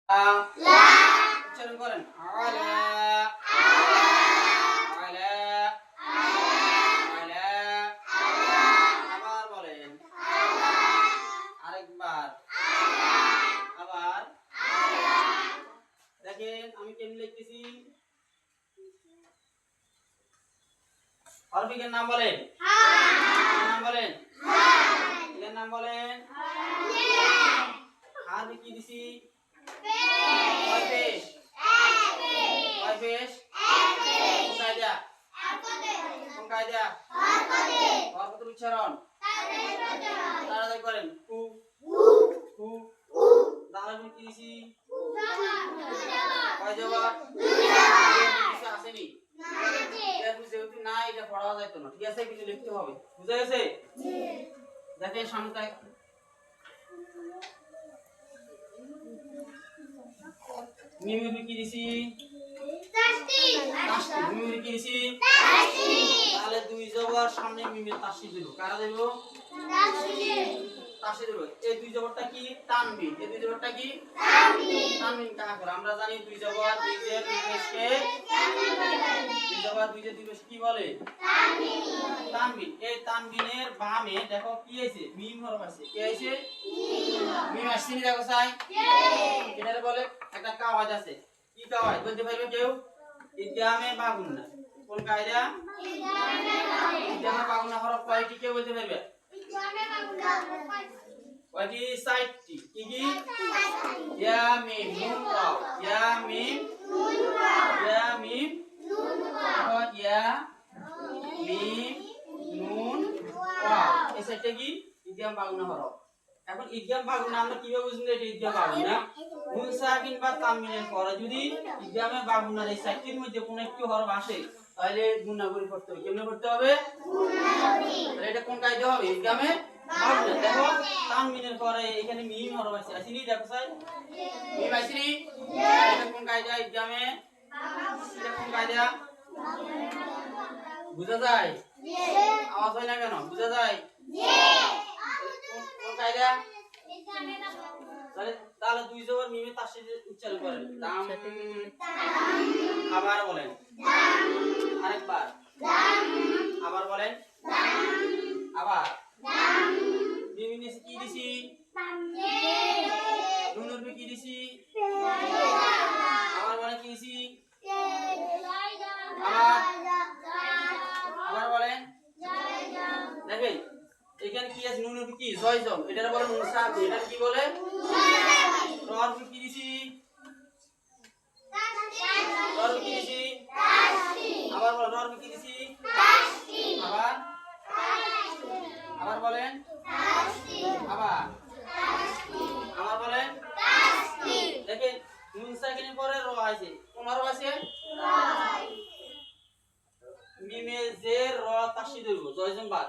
লা উচ্চারণ করেন আলা আলা আলা আবার বলেন আরেকবার আবার দেখেন আমি কেমন লিখতেছি হরফিকের নাম বলেন নাম বলেন এর নাম বলেন হারফি কি দিছি কয় পেশ কয় পেশ কোন কায়দা কোন কায়দা হরফের উচ্চারণ তাড়াতাড়ি করেন কু কু দাঁড়াবেন কি দিছি কয় জবাব কিছু আসেনি যেহেতু না এটা পড়া যাইত না ঠিক আছে কিছু লিখতে হবে বুঝা গেছে দেখেন সামনে মিমি কি দিছি মিমি কি দিছি তাহলে দুই জবর সামনে মিমি তাসি দেব কারা দেব তাসি দেব এই দুই জবরটা কি তানবিন এই দুই জবরটা কি তানবিন কাহা করে আমরা জানি দুই জবর দুই যে দুই পেশকে দুই জবর দুই যে দুই পেশ কি বলে তানবিন এই তানবিনের বামে দেখো কি আছে মিম হরফ আছে কি আছে মিম আসছে নি দেখো সাই এটারে বলে একটা কাওয়াজ আছে কি কাওয়াজ বলতে পারবে কেউ ইদগামে বাগুন্না কোন কায়দা ইদগামে বাগুন্না হরফ কয়টি কেউ বলতে পারবে কয়টি 60টি কি কি ইয়া মিম নুন ওয়াও ইয়া মিম নুন ওয়াও ইয়া মিম নুন ওয়াও ইয়া মিম নুন ওয়াও এই সেটা কি ইদগাম বাগুন্না হরফ এখন ইদগাম বাগুন্না আমরা কিভাবে বুঝবো এটা ইদগাম বাগুন্না নুন সাকিন বা তানবিনের পরে যদি ইদগামে বাগুন্নার এই 60টির মধ্যে কোনো একটি হরফ আসে তাহলে গুণাগুণি করতে হবে কেমনে করতে হবে গুণাগুণি তাহলে এটা কোন কায়দা হবে ইদগামে বাগুন্না দেখো তানবিনের পরে এখানে মিম হরফ আছে আসেনি দেখো স্যার মিম আসেনি এটা কোন কায়দা ইদগামে এটা কোন কায়দা বুঝা যায় আওয়াজ হয় না কেন বুঝা যায় কোন কায়দা তাহলে দুই জবর মিমে তাসদীদ উচ্চারণ করেন দাম আবার বলেন আরেকবার আবার বলেন আবার মিম নিচে কি দিছি নুনের কি দিছি আবার বলেন কি দিছি আবার বলেন দেখেন এখানে কি আছে নুনের কি জয়জম এটারে বলে নুন সাকিন এটা কি বলে রর কি দিছি রর কি দিছি আবার বলেন রর কি দিছি আবার আবার বলেন আবার আবার বলেন দেখেন নুন সাকিনের পরে র আছে কোন হরফ আছে মিমে যে র তাসদীদ দেব জয়জম বাদ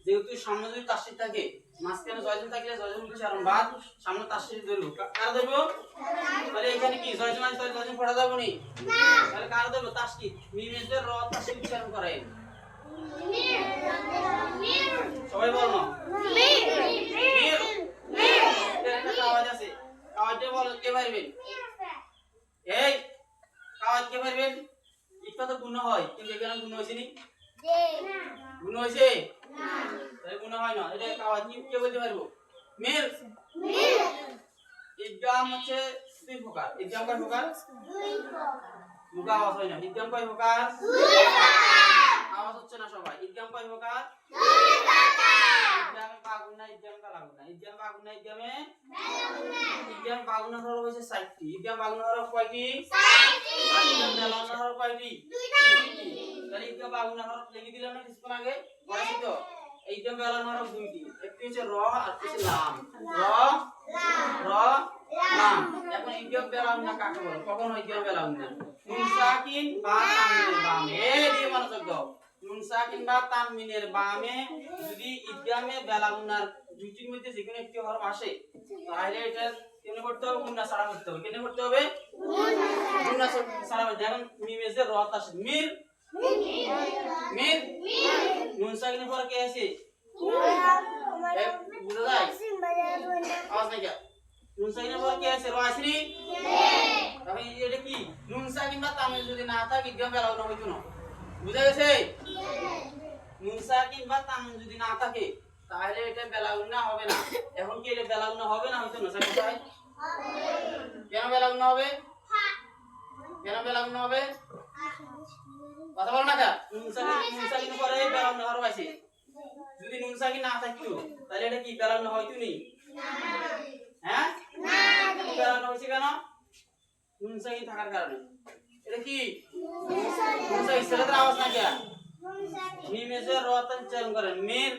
যেহেতু সামনে যদি তাসদীদ থাকে মাঝখানে জয়জম থাকলে জয়জম উচ্চারণ বাদ সামনে তাসদীদ দেব কার দেব তাহলে এখানে কি জয়জম আছে তাহলে জয়জম পড়া যাবে নি না তাহলে কার দেব তাসদীদ মিমে যে র তাসদীদ উচ্চারণ করে সবাই বলো মির মির মির একটা আওয়াজ আছে আওয়াজটা বল কে পারবেন এই আওয়াজ কে পারবেন এটা তো গুণ হয় কিন্তু এখানে গুণ হইছে নি গুণ হইছে না তাই গুণ হয় না এটা আওয়াজ কি কে বলতে পারবো মির মির ইদগাম হচ্ছে দুই প্রকার ইদগাম কয় প্রকার দুই প্রকার মুখা আওয়াজ হয় না ইদগাম কয় প্রকার দুই প্রকার আওয়াজ হচ্ছে না সবাই ইদগাম কয় প্রকার দুই প্রকার ইদগামে বাগুন্না ইদগামে বাগুন্না ইদগাম বাগুন্না ইদগামে বাগুন্না ইদগাম বাগুন্না হরফ হইছে 60টি ইদগাম বাগুন্না হরফ কয়টি 60টি আর ইদগাম বাগুন্না হরফ কয়টি দুইটি তাহলে ইদগাম বাগুন্না হরফ লিখে দিলাম না কিছুক্ষণ আগে পড়াছি তো ইদগাম বাগুন্না হরফ দুইটি একটি হচ্ছে র আর একটি হচ্ছে লাম র লাম এখন ইদগাম বাগুন্না কাকে বলে কখন ইদগাম বাগুন্না নুন সাকিন বা তানবিনের বামে দিয়ে মনোযোগ দাও নুন সাকিন বা তানবিনের বামে যদি ইদগামে বাগুন্নার দুইটির মধ্যে যে কোনো একটি হরফ আসে তাহলে এটা কেমনে করতে হবে গুণনা ছাড়া করতে হবে কেমনে করতে হবে গুণনা ছাড়া দেখেন মিমে যে র তাসদীদ মির মির নুন সাকিনের পরে কে আছে বুঝা যায় আওয়াজ নাই নুন সাকিনের পরে কে আছে র আসেনি কিংবা তামিল যদি না থাকে কেউ বেলাউনা হইতো না বুঝা গেছে নুনসা কিংবা তামিল যদি না থাকে তাহলে এটা বেলাউনা হবে না এখন কি এটা বেলাউনা হবে না হইতো না স্যার কোথায় কেন বেলাউনা হবে কেন বেলাউনা হবে কথা বল না কা নুনসা কিন্তু পরে বেলাউনা হওয়ার আছে যদি নুনসা কি না থাকতো তাহলে এটা কি বেলাউনা হইতো নি হ্যাঁ না বেলাউনা হইছে কেন নুনসা কি থাকার কারণে এটা কি নুনসা ইসলাতের আওয়াজ না কে মিমে से रोतन चलन करें मीर